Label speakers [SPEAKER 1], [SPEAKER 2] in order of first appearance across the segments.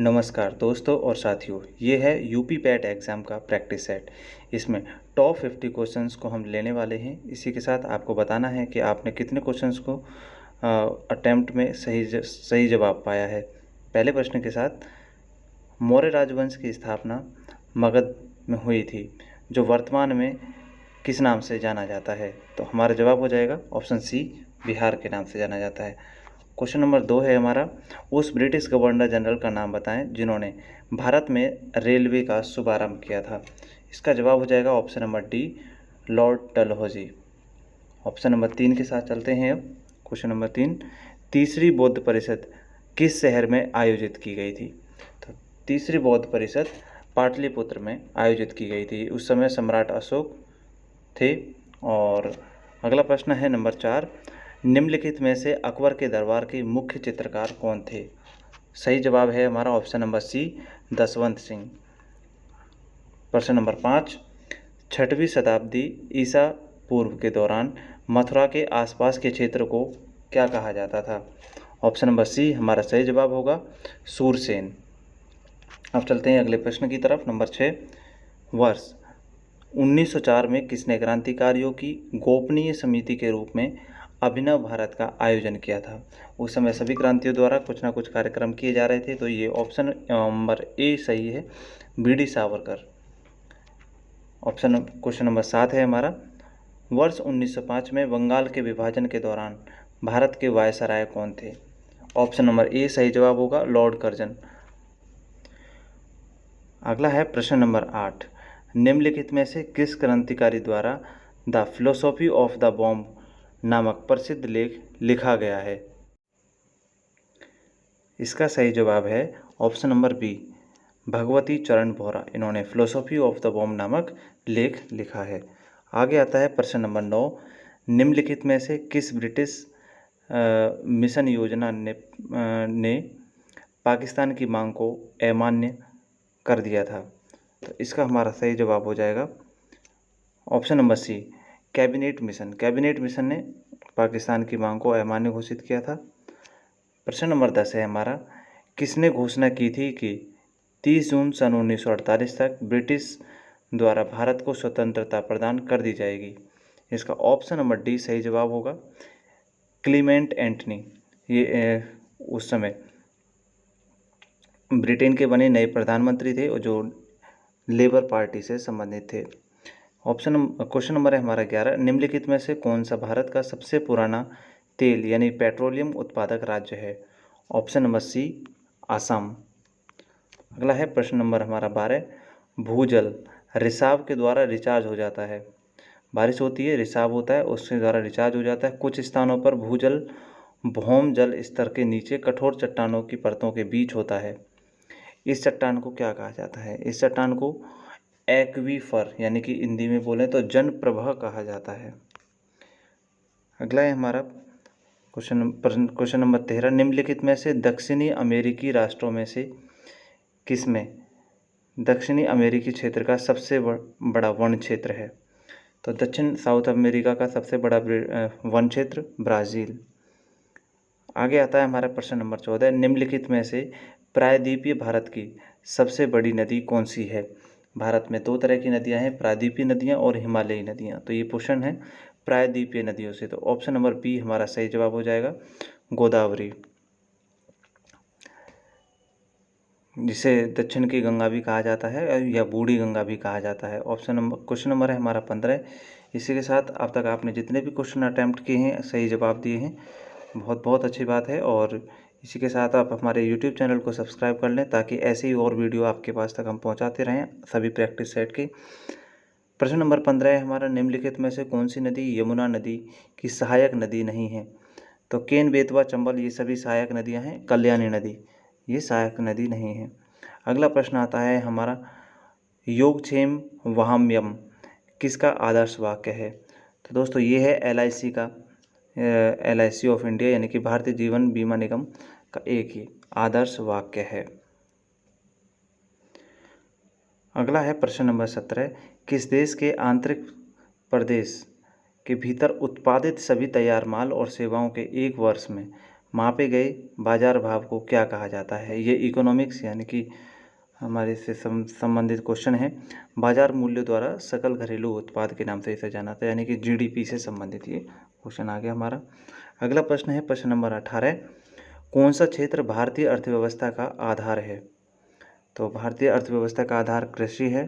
[SPEAKER 1] नमस्कार दोस्तों और साथियों, ये है यूपी पैट एग्ज़ाम का प्रैक्टिस सेट। इसमें टॉप 50 क्वेश्चंस को हम लेने वाले हैं। इसी के साथ आपको बताना है कि आपने कितने क्वेश्चंस को अटेम्प्ट में सही जवाब पाया है। पहले प्रश्न के साथ, मौर्य राजवंश की स्थापना मगध में हुई थी, जो वर्तमान में किस नाम से जाना जाता है? तो हमारा जवाब हो जाएगा ऑप्शन सी, बिहार के नाम से जाना जाता है। क्वेश्चन नंबर 2 है हमारा, उस ब्रिटिश गवर्नर जनरल का नाम बताएं जिन्होंने भारत में रेलवे का शुभारंभ किया था। इसका जवाब हो जाएगा option number D, Lord Dalhousie. Option number 3 के साथ चलते हैं। अब क्वेश्चन नंबर 3, तीसरी बौद्ध परिषद किस शहर में आयोजित की गई थी? तो तीसरी बौद्ध परिषद पाटलिपुत्र में आयोजित की गई थी। उस समय सम्राट अशोक थे। और अगला प्रश्न है नंबर 4, निम्नलिखित में से अकबर के दरबार के मुख्य चित्रकार कौन थे? सही जवाब है हमारा option number C, Dashwant Singh. प्रश्न नंबर 5, 6वीं शताब्दी ईसा पूर्व के दौरान मथुरा के आसपास के क्षेत्र को क्या कहा जाता था? ऑप्शन नंबर सी हमारा सही जवाब होगा, सूरसेन। अब चलते हैं अगले प्रश्न की तरफ। नंबर 6, वर्ष 1904 में किसने क्रांतिकारियों की गोपनीय समिति के रूप में अभिनव भारत का आयोजन किया था? उस समय सभी क्रांतियों द्वारा कुछ ना कुछ कार्यक्रम किए जा रहे थे, तो ये ऑप्शन नंबर ए सही है, बीडी सावरकर। क्वेश्चन नंबर 7 है हमारा, वर्ष 1905 में बंगाल के विभाजन के दौरान भारत के वायसराय कौन थे? ऑप्शन नंबर ए सही जवाब होगा, लॉर्ड कर्जन। अगला है प्रश्न नंबर 8, निम्नलिखित में से किस क्रांतिकारी द्वारा the philosophy of the bomb नामक प्रसिद्ध लेख लिखा गया है? इसका सही जवाब है ऑप्शन नंबर बी, भगवती चरण वोहरा। इन्होंने फिलोसॉफी ऑफ द बॉम्ब नामक लेख लिखा है। आगे आता है प्रश्न नंबर 9, निम्नलिखित में से किस ब्रिटिश मिशन योजना ने पाकिस्तान की मांग को अमान्य कर दिया था? तो इसका हमारा सही जवाब हो जाएगा option number C, cabinet mission. Cabinet mission ने पाकिस्तान की मांग को अमान्य घोषित किया था। प्रश्न नंबर 10 है हमारा, किसने घोषणा की थी कि 30 जून सन 1948 तक ब्रिटिश द्वारा भारत को स्वतंत्रता प्रदान कर दी जाएगी? इसका ऑप्शन नंबर डी सही जवाब होगा, क्लीमेंट एंटनी। ये उस समय ब्रिटेन के बने नए प्रधानमंत्री थे और जो लेबर पार्टी से संबंधित थे। क्वेश्चन नंबर है हमारा 11, निम्नलिखित में से कौन सा भारत का सबसे पुराना तेल यानी पेट्रोलियम उत्पादक राज्य है? Option number C, Assam. अगला है प्रश्न नंबर हमारा 12, भूजल रिसाव के द्वारा रिचार्ज हो जाता है। बारिश होती है, रिसाव होता है, उसके द्वारा रिचार्ज हो जाता है। कुछ स्थानों पर भूजल भौम जल स्तर के नीचे कठोर चट्टानों की परतों के बीच होता है। इस चट्टान को क्या कहा जाता है? इस चट्टान को एक्वीफर यानी कि हिंदी में बोलें तो जन प्रवाह कहा जाता है। अगला है हमारा क्वेश्चन नंबर 13, निम्नलिखित में से दक्षिणी अमेरिकी राष्ट्रों में से किसमें दक्षिणी अमेरिकी क्षेत्र का सबसे बड़ा वन क्षेत्र है? तो दक्षिण साउथ अमेरिका का सबसे बड़ा वन क्षेत्र ब्राज़ील। आगे आता है हमारा प्रश्न नंबर 14, निम्नलिखित में से प्रायद्वीपीय भारत की सबसे बड़ी नदी कौन सी है? भारत में 2 तरह की नदियां हैं, प्रायद्वीपीय नदियां और हिमालयी नदियां। तो ये क्वेश्चन है प्रायद्वीपीय नदियों से, तो ऑप्शन नंबर बी हमारा सही जवाब हो जाएगा, गोदावरी, जिसे दक्षिण की गंगा भी कहा जाता है या बूढ़ी गंगा भी कहा जाता है। क्वेश्चन नंबर है हमारा 15। इसी के साथ अब तक आपने जितने भी क्वेश्चन अटैम्प्ट किए हैं सही जवाब दिए हैं, बहुत बहुत अच्छी बात है। और इसी के साथ आप हमारे यूट्यूब चैनल को सब्सक्राइब कर लें ताकि ऐसे ही और वीडियो आपके पास तक हम पहुंचाते रहें सभी प्रैक्टिस सेट के। प्रश्न नंबर 15 है हमारा, निम्नलिखित में से कौन सी नदी यमुना नदी की सहायक नदी नहीं है? तो केन, बेतवा, चंबल ये सभी सहायक नदियाँ हैं, कल्याणी नदी ये सहायक नदी नहीं है। अगला प्रश्न आता है हमारा, योगक्षेम वहाम्यम किसका आदर्श वाक्य है? तो दोस्तों ये है LIC का, LIC ऑफ इंडिया यानी कि भारतीय जीवन बीमा निगम का एक ही आदर्श वाक्य है। अगला है प्रश्न नंबर 17, किस देश के आंतरिक प्रदेश के भीतर उत्पादित सभी तैयार माल और सेवाओं के एक वर्ष में मापे गए बाजार भाव को क्या कहा जाता है। ये इकोनॉमिक्स यानी कि हमारे से संबंधित क्वेश्चन है। बाजार मूल्य द्वारा सकल घरेलू उत्पाद के नाम से इसे जाना था, यानी कि जीडीपी से संबंधित ये क्वेश्चन आ गया हमारा। अगला प्रश्न है प्रश्न नंबर 18, कौन सा क्षेत्र भारतीय अर्थव्यवस्था का आधार है। तो भारतीय अर्थव्यवस्था का आधार कृषि है।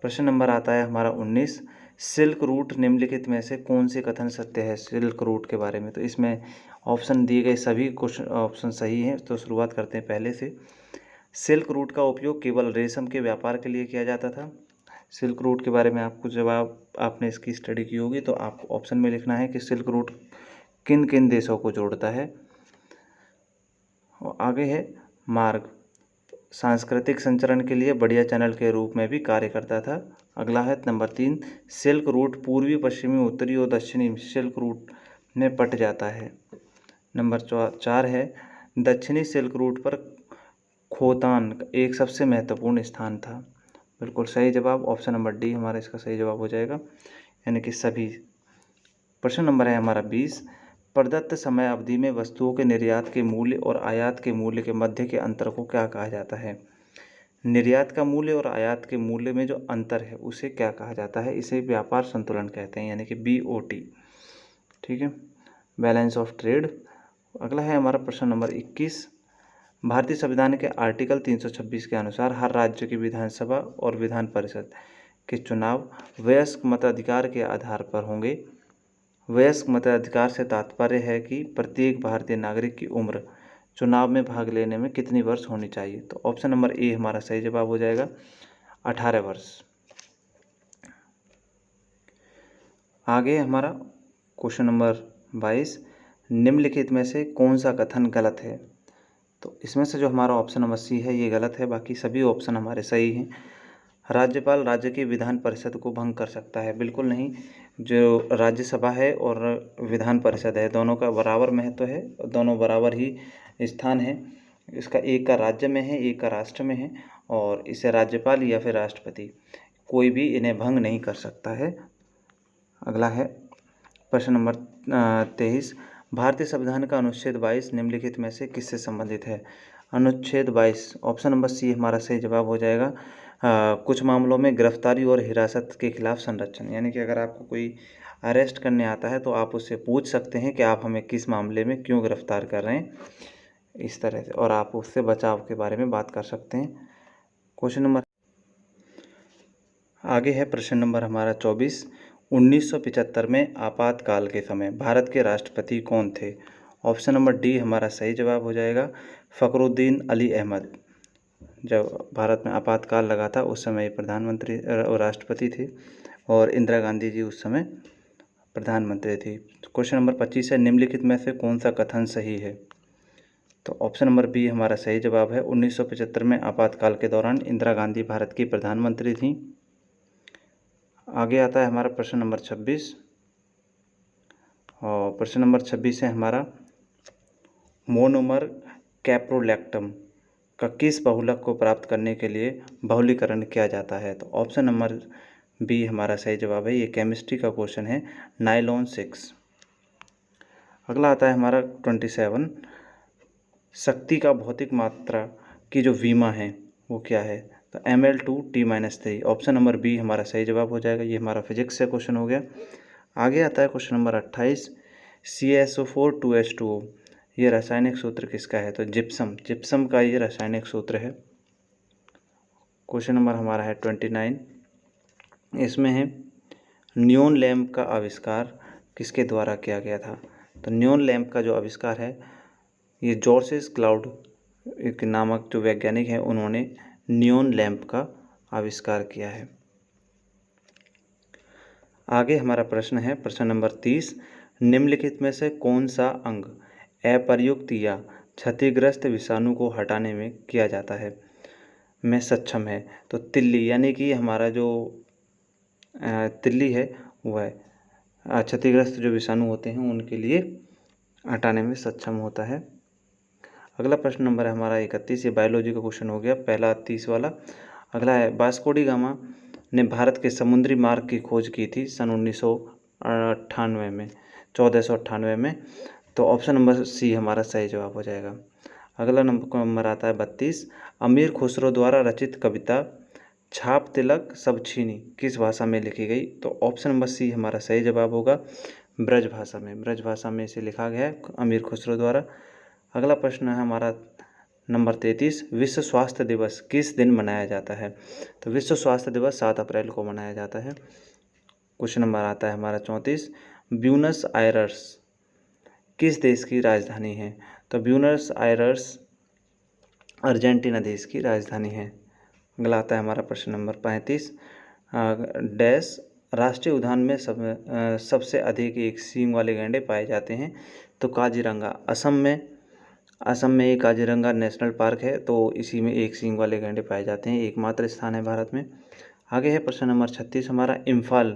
[SPEAKER 1] प्रश्न नंबर आता है हमारा 19, सिल्क रूट निम्नलिखित में से कौन से कथन सत्य है सिल्क रूट के बारे में। तो इसमें ऑप्शन दिए गए सभी क्वेश्चन ऑप्शन सही हैं। तो शुरुआत करते हैं पहले से। सिल्क रूट का उपयोग केवल रेशम के व्यापार के लिए किया जाता था। सिल्क रूट के बारे में आपको जब आपने इसकी स्टडी की होगी तो आपको ऑप्शन में लिखना है कि सिल्क रूट किन किन देशों को जोड़ता है। और आगे है मार्ग, सांस्कृतिक संचरण के लिए बढ़िया चैनल के रूप में भी कार्य करता था। अगला है नंबर 3, सिल्क रूट पूर्वी पश्चिमी उत्तरी और दक्षिणी सिल्क रूट में बट जाता है। नंबर 4 है, दक्षिणी सिल्क रूट पर खोतान एक सबसे महत्वपूर्ण स्थान था। बिल्कुल सही जवाब ऑप्शन नंबर डी हमारा इसका सही जवाब हो जाएगा, यानी कि सभी। प्रश्न नंबर है हमारा 20, प्रदत्त समय अवधि में वस्तुओं के निर्यात के मूल्य और आयात के मूल्य के मध्य के अंतर को क्या कहा जाता है। निर्यात का मूल्य और आयात के मूल्य में जो अंतर है उसे क्या कहा जाता है। इसे व्यापार संतुलन कहते हैं, यानी कि BOT। ठीक है, बैलेंस ऑफ ट्रेड। अगला है हमारा प्रश्न नंबर 21, भारतीय संविधान के आर्टिकल 326 के अनुसार हर राज्य की विधानसभा और विधान परिषद के चुनाव वयस्क मताधिकार के आधार पर होंगे। वयस्क मताधिकार से तात्पर्य है कि प्रत्येक भारतीय नागरिक की उम्र चुनाव में भाग लेने में कितनी वर्ष होनी चाहिए। तो ऑप्शन नंबर ए हमारा सही जवाब हो जाएगा, 18 वर्ष। आगे हमारा क्वेश्चन नंबर 22, निम्नलिखित में से कौन सा कथन गलत है। तो इसमें से जो हमारा ऑप्शन नंबर सी है ये गलत है, बाकी सभी ऑप्शन हमारे सही हैं। राज्यपाल राज्य की विधान परिषद को भंग कर सकता है, बिल्कुल नहीं। जो राज्यसभा है और विधान परिषद है दोनों का बराबर महत्व है, दोनों बराबर ही स्थान है। इसका एक का राज्य में है, एक का राष्ट्र में है, और इसे राज्यपाल या फिर राष्ट्रपति कोई भी इन्हें भंग नहीं कर सकता है। अगला है प्रश्न नंबर 23, भारतीय संविधान का अनुच्छेद 22 निम्नलिखित में से किससे संबंधित है। अनुच्छेद 22 ऑप्शन नंबर सी हमारा सही जवाब हो जाएगा। कुछ मामलों में गिरफ्तारी और हिरासत के खिलाफ संरक्षण, यानी कि अगर आपको कोई अरेस्ट करने आता है तो आप उससे पूछ सकते हैं कि आप हमें किस मामले में क्यों गिरफ्तार कर रहे हैं, इस तरह से, और आप उससे बचाव के बारे में बात कर सकते हैं। क्वेश्चन नंबर आगे है प्रश्न नंबर हमारा 24, 1975 में आपातकाल के समय भारत के राष्ट्रपति कौन थे। ऑप्शन नंबर डी हमारा सही जवाब हो जाएगा, फ़खरुद्दीन अली अहमद। जब भारत में आपातकाल लगा था उस समय प्रधानमंत्री और राष्ट्रपति थे, और इंदिरा गांधी जी उस समय प्रधानमंत्री थी। क्वेश्चन नंबर 25 है, निम्नलिखित में से कौन सा कथन सही है। तो ऑप्शन नंबर बी हमारा सही जवाब है, 1975 में आपातकाल के दौरान इंदिरा गांधी भारत की प्रधानमंत्री थी। आगे आता है हमारा प्रश्न नंबर 26, और प्रश्न नंबर 26 है हमारा, मोनोमर कैप्रोलैक्टम का किस बहुलक को प्राप्त करने के लिए बहुलीकरण किया जाता है। तो ऑप्शन नंबर बी हमारा सही जवाब है, ये केमिस्ट्री का क्वेश्चन है, नाइलॉन 6। अगला आता है हमारा 27, शक्ति का भौतिक मात्रा की जो विमा है वो क्या है। तो Ml2T-3। ऑप्शन नंबर बी हमारा सही जवाब हो जाएगा, ये हमारा फिजिक्स से क्वेश्चन हो गया। आगे आता है क्वेश्चन नंबर 28, CaSO4 2H2O ये रासायनिक सूत्र किसका है। तो जिप्सम का ये रासायनिक सूत्र है। क्वेश्चन नंबर हमारा है 29, इसमें है नियोन लैंप का आविष्कार किसके द्वारा किया गया था। तो नियोन लैंप का जो आविष्कार है ये जॉर्ज क्लाउड एक नामक जो वैज्ञानिक हैं उन्होंने नियोन लैंप का आविष्कार किया है। आगे हमारा प्रश्न है प्रश्न नंबर 30, निम्नलिखित में से कौन सा अंग अप्रयुक्त या क्षतिग्रस्त विषाणु को हटाने में किया जाता है में सक्षम है। तो तिल्ली, यानी कि हमारा जो तिल्ली है वह क्षतिग्रस्त जो विषाणु होते हैं उनके लिए हटाने में सक्षम होता है। अगला प्रश्न नंबर है हमारा 31, ये बायोलॉजी का क्वेश्चन हो गया, पहला 30 वाला। अगला है, वास्को डी गामा ने भारत के समुद्री मार्ग की खोज की थी सन 1498 में। तो ऑप्शन नंबर सी हमारा सही जवाब हो जाएगा। अगला नंबर आता है 32। अमीर खुसरो द्वारा रचित कविता छाप तिलक सब छीनी किस भाषा में लिखी गई? तो ऑप्शन नंबर सी हमारा सही जवाब होगा, ब्रज भाषा में। ब्रज भाषा में इसे लिखा गया है अमीर खुसरो द्वारा। अगला प्रश्न है हमारा नंबर 33। विश्व स्वास्थ्य दिवस किस दिन मनाया जाता है? तो विश्व स्वास्थ्य दिवस 7 अप्रैल को मनाया जाता है। क्वेश्चन नंबर आता है हमारा 34। ब्यूनस आयर्स किस देश की राजधानी है? तो ब्यूनस आयर्स अर्जेंटीना देश की राजधानी है। अगला आता है हमारा प्रश्न नंबर 35। डैश राष्ट्रीय उद्यान में सबसे अधिक एक सींग वाले गैंडे पाए जाते हैं? तो काजीरंगा असम में एक काजीरंगा नेशनल पार्क है, तो इसी में एक सींग वाले गैंडे पाए जाते हैं, एकमात्र स्थान है भारत में। आगे है प्रश्न नंबर 36 हमारा। इम्फाल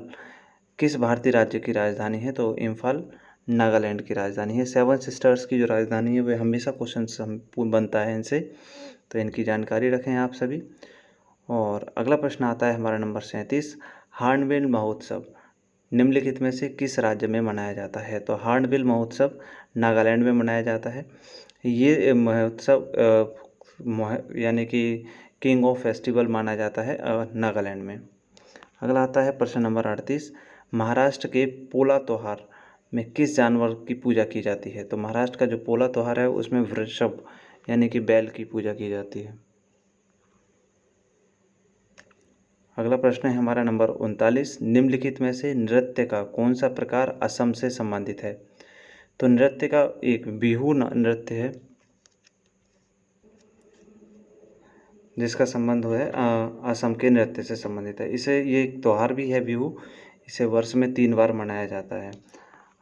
[SPEAKER 1] किस भारतीय राज्य की राजधानी है? तो इम्फाल नागालैंड की राजधानी है। 7 सिस्टर्स की जो राजधानी है वह हमेशा क्वेश्चन बनता है इनसे, तो इनकी जानकारी रखें आप सभी। और अगला प्रश्न आता है हमारा नंबर 37। हार्नबिल महोत्सव निम्नलिखित में से किस राज्य में मनाया जाता है? तो हार्नबिल महोत्सव नागालैंड में मनाया जाता है। ये महोत्सव यानी कि किंग ऑफ फेस्टिवल माना जाता है नागालैंड में। अगला आता है प्रश्न नंबर 38। महाराष्ट्र के पोला त्योहार में किस जानवर की पूजा की जाती है? तो महाराष्ट्र का जो पोला त्योहार है उसमें वृषभ यानी कि बैल की पूजा की जाती है। अगला प्रश्न है हमारा नंबर 39। निम्नलिखित में से नृत्य का कौन सा प्रकार असम से संबंधित है? तो नृत्य का एक बिहू नृत्य है जिसका संबंध है असम के नृत्य से संबंधित है। ये एक त्यौहार भी है बिहू, इसे वर्ष में 3 बार मनाया जाता है।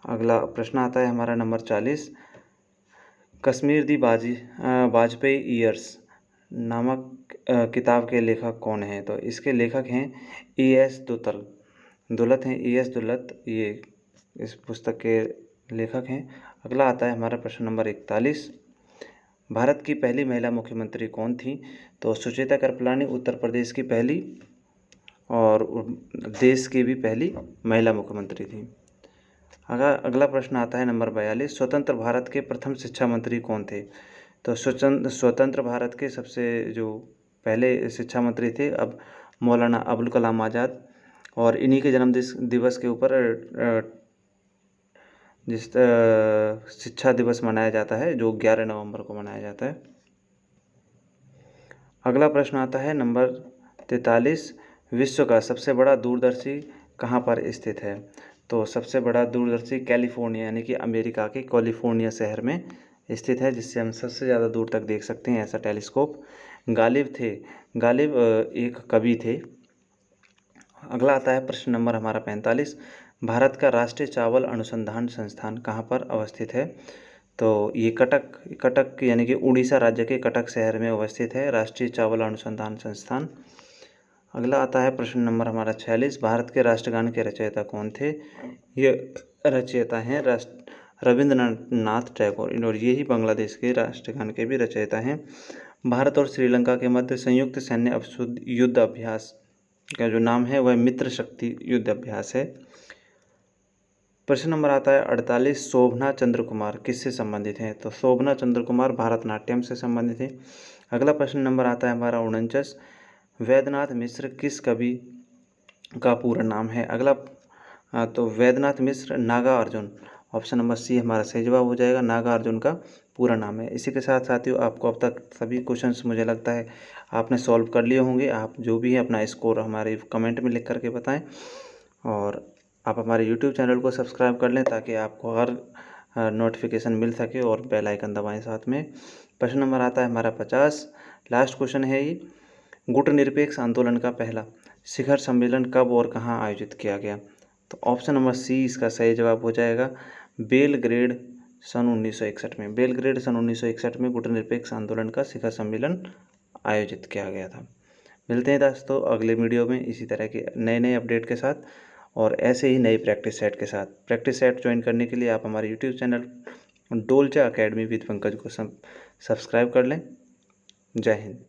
[SPEAKER 1] अगला प्रश्न आता है हमारा नंबर 40। कश्मीर दी वाजपेयी ईयर्स नामक किताब के लेखक कौन हैं? तो इसके लेखक हैं E.S. दुलत हैं। E.S. दुलत ये इस पुस्तक के लेखक हैं। अगला आता है हमारा प्रश्न नंबर 41। भारत की पहली महिला मुख्यमंत्री कौन थी? तो सुचेता कृपलानी उत्तर प्रदेश की पहली और देश की भी पहली महिला मुख्यमंत्री थी। अगला प्रश्न आता है नंबर 42। स्वतंत्र भारत के प्रथम शिक्षा मंत्री कौन थे? तो स्वतंत्र भारत के सबसे जो पहले शिक्षा मंत्री थे अब मौलाना अबुल कलाम आज़ाद, और इन्हीं के जन्म दिवस के ऊपर जिस शिक्षा दिवस मनाया जाता है जो 11 नवंबर को मनाया जाता है। अगला प्रश्न आता है नंबर 43। विश्व का सबसे बड़ा दूरदर्शी कहाँ पर स्थित है? तो सबसे बड़ा दूरदर्शी कैलिफोर्निया यानी कि अमेरिका के कैलिफोर्निया शहर में स्थित है, जिससे हम सबसे ज़्यादा दूर तक देख सकते हैं ऐसा टेलीस्कोप। गालिब एक कवि थे। अगला आता है प्रश्न नंबर हमारा 45। भारत का राष्ट्रीय चावल अनुसंधान संस्थान कहाँ पर अवस्थित है? तो ये कटक यानी कि उड़ीसा राज्य के कटक शहर में अवस्थित है राष्ट्रीय चावल अनुसंधान संस्थान। अगला आता है प्रश्न नंबर हमारा 46। भारत के राष्ट्रगान के रचयिता कौन थे? ये रचयिता हैं रविंद्रनाथ टैगोर, और ये ही बांग्लादेश के राष्ट्रगान के भी रचयिता हैं। भारत और श्रीलंका के मध्य संयुक्त सैन्य युद्ध अभ्यास का जो नाम है वह मित्र शक्ति युद्ध अभ्यास है। प्रश्न नंबर आता है 48। शोभना चंद्र कुमार किससे संबंधित हैं? तो शोभना चंद्र कुमार भारतनाट्यम से संबंधित है। अगला प्रश्न नंबर आता है हमारा 49। वैद्यनाथ मिश्र किस कवि का पूरा नाम है? तो Vaidyanath Mishra Nagarjun, option number C हमारा सही जवाब हो जाएगा, नागा अर्जुन का पूरा नाम है। इसी के साथ साथियों आपको अब तक सभी क्वेश्चंस मुझे लगता है आपने सॉल्व कर लिए होंगे। आप जो भी है अपना स्कोर हमारे कमेंट में लिख करके बताएं, और आप हमारे YouTube चैनल को सब्सक्राइब कर लें ताकि आपको हर नोटिफिकेशन मिल सके, और बेल आइकन दबाएं साथ में। प्रश्न नंबर आता है हमारा 50। लास्ट क्वेश्चन है ये। गुटनिरपेक्ष आंदोलन का पहला शिखर सम्मेलन कब और कहाँ आयोजित किया गया? तो ऑप्शन नंबर सी इसका सही जवाब हो जाएगा, बेलग्रेड सन 1961 में। बेलग्रेड सन 1961 में गुटनिरपेक्ष आंदोलन का शिखर सम्मेलन आयोजित किया गया था। मिलते हैं दोस्तों अगले वीडियो में इसी तरह के नए अपडेट के साथ और ऐसे ही नई प्रैक्टिस सेट के साथ। प्रैक्टिस सेट ज्वाइन करने के लिए आप हमारे यूट्यूब चैनल डोलचा अकेडमी विद पंकज को सब्सक्राइब कर लें। जय हिंद।